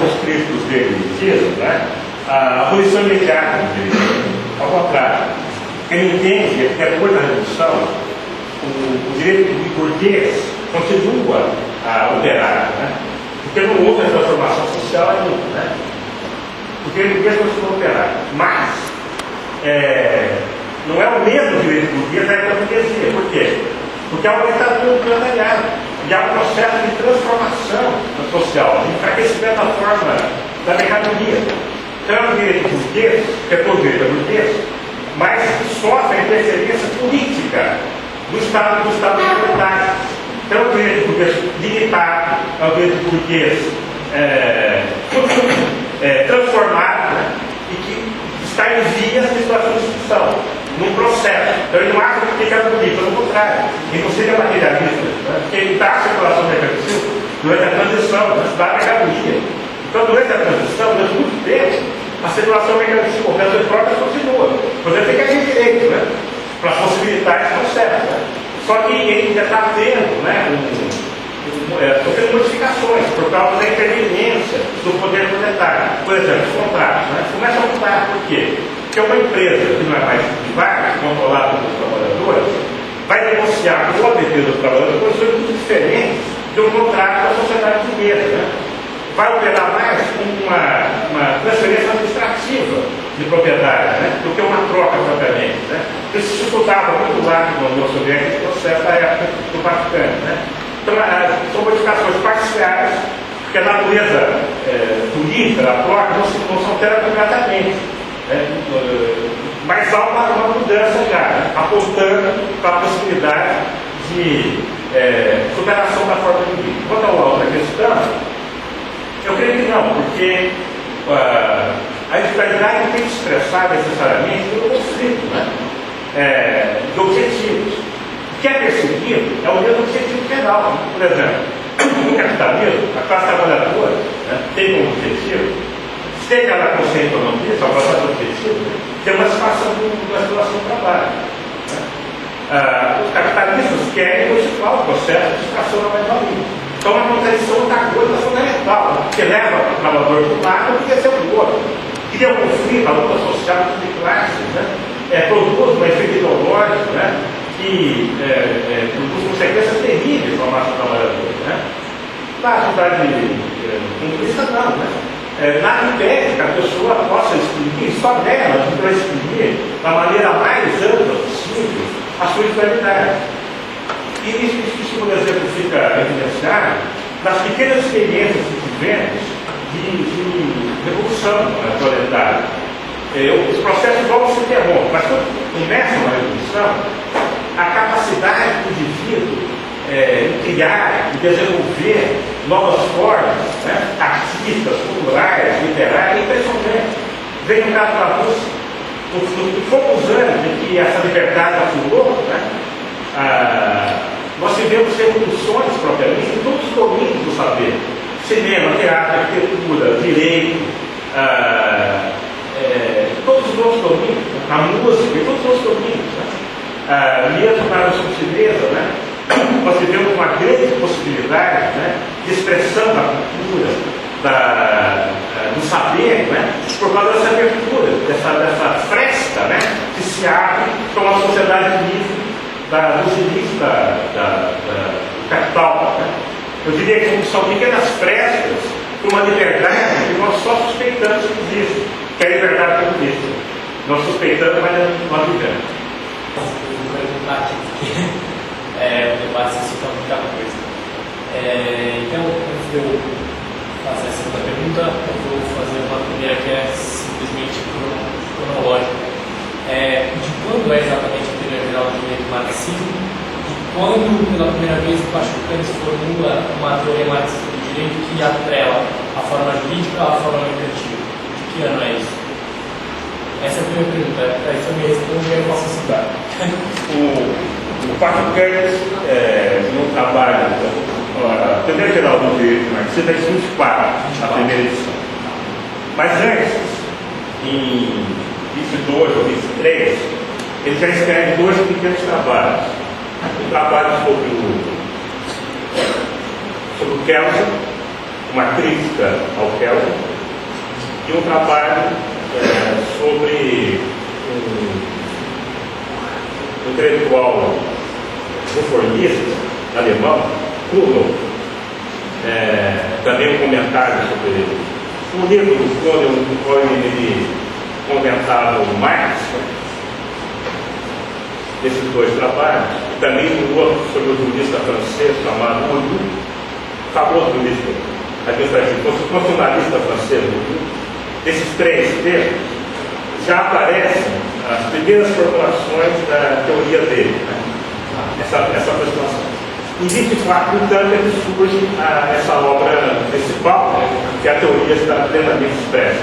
os críticos dele dizem, né, a abolição imediata do direito. Ao contrário, ele entende que depois da Revolução, o direito burguês continua a operar, né, porque não houve a transformação social ainda, né, porque o burguês continua a operar. Mas, não é o mesmo direito burguês da época da burguesia. Por quê? Porque há uma ditadura do proletariado e há um processo de transformação social, de enfraquecimento da forma da mercadoria. Então é um direito burguês, que é todo direito burguês, mas que sofre a interferência política do Estado proletário. Então é um direito burguês limitado, é um direito burguês transformado, né, e que está em vias de sua substituição, num processo. Então ele não acha que fica bonito, pelo contrário. Inclusive é materialista, né? Porque ele está a circulação mercantil durante a transição da mercadoria. Então durante a transição, durante muito tempo, a circulação mercantil, o preço de próprias continua. Portanto, tem que agir direito, né, para possibilitar esse processo. Né? Só que ele ainda está tendo, né, sofrendo modificações por causa da interferência do poder monetário. Por exemplo, os contratos, né, começam a mudar. Por quê? Porque uma empresa que não é mais privada, controlada pelos trabalhadores, vai negociar com a defesa dos trabalhadores condições muito diferentes de um contrato da sociedade burguesa. Né? Vai operar mais com uma transferência administrativa de propriedade, né, do que uma troca propriamente. Né? Isso se disputava muito lá no União Soviética, esse processo da época do Vaticano. Né? Então, são modificações parciais, porque a natureza política da troca não se altera completamente. Mas há uma mudança já, né, apontando para a possibilidade de superação da forma de vida. Quanto a outra questão, eu creio que não, porque a individualidade não tem que se expressar necessariamente pelo conflito, né, de objetivos. O que é perseguido é o mesmo objetivo penal. Por exemplo, no capitalismo, a classe trabalhadora, né, tem como objetivo, seja ela consciente ou não disso, ao passar do objetivo, ter uma situação do trabalho. Né? Os capitalistas querem modificar o processo de extração da mais-valia. Então, uma contradição antagônica fundamental, que leva o trabalhador de um lado e esquece do outro. Cria um conflito, a luta social de classes, né? Produz um efeito ideológico, né, que produz consequências terríveis para a massa trabalhadora. Né? Na atividade comunista, não. Né? Nada impede que a pessoa possa exprimir, só dela, que vai exprimir da maneira mais ampla possível a sua individualidade. E isso, por exemplo, fica evidenciado nas pequenas experiências que tivemos de revolução proletária. Os processos logo se interrompem, mas quando começa uma revolução, a capacidade do indivíduo criar e desenvolver novas formas, né, artísticas, culturais, literárias, é impressionante. Vem no caso da Rússia, nos poucos anos em que essa liberdade aflorou, né, nós tivemos revoluções propriamente em todos os domínios do saber: cinema, teatro, arquitetura, direito, todos os outros domínios, a música, todos os outros domínios. Né? Mesmo na subtileza, né? Nós tivemos uma grande possibilidade, né, de expressão da cultura, do saber, né, por causa dessa abertura, dessa fresta, né, que se abre para uma sociedade livre dos limites do capital. Né? Eu diria que são pequenas frestas para uma liberdade que nós só suspeitamos que existe, que é a liberdade comunista. Nós suspeitamos, mas não vivemos. O debate se cita muita coisa. Então, antes de eu fazer a segunda pergunta, eu vou fazer uma primeira que é simplesmente cronológica. De quando é exatamente a teoria geral do direito marxismo? E quando, pela primeira vez, o Pachucanes formula uma teoria marxista do direito que atrela a forma jurídica à forma mercantil? De que ano é isso? Essa é a primeira pergunta. Aí se eu me responder, eu posso citar. O Pachucanes, no trabalho, a teoria geral do direito marxista é de 24, a primeira edição. Mas antes, em 22 ou 23, ele já escreve 2 pequenos trabalhos. Um trabalho sobre o Kelsen, uma crítica ao Kelsen, e um trabalho sobre um intelectual reformista alemão, Kuhn, também um comentário sobre ele. Um livro do Kuhn, no qual ele comentava o Marx, desses dois trabalhos, e também um outro sobre o jurista francês chamado Bourdieu, famoso jurista administrativo, constitucionalista francês, esses três termos já aparecem as primeiras formulações da teoria dele, né? essa aproximação. Em 24, então, é que surge essa obra principal, que a teoria está plenamente expressa.